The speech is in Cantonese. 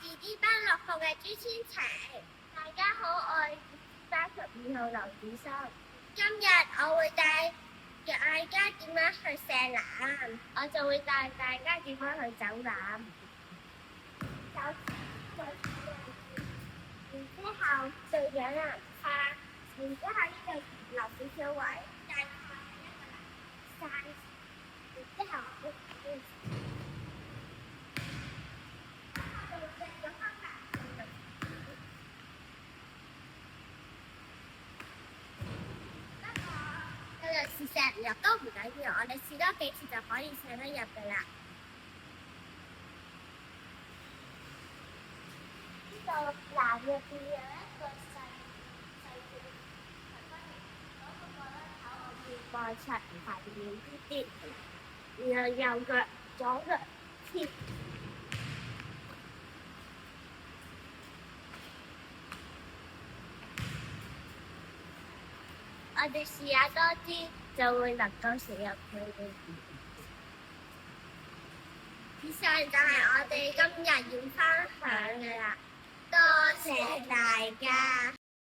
自資班6號嘅朱千晴。大家好，我係班12號劉子森。今日我會帶大家點樣去射籃，我就會帶大家點樣去走籃。然之後對準籃框，然之後呢度留少少位，大概一個籃框，然之後試射唔入都唔緊要，我哋試多幾次就可以射得入㗎啦。呢個籃入邊有一個細嘅長方形，嗰個咧喺我面外側下面啲啲，然後右腳左腳貼。我哋試下多啲，就會能夠射入去。以上就係我哋今日要分享嘅啦，多謝大家。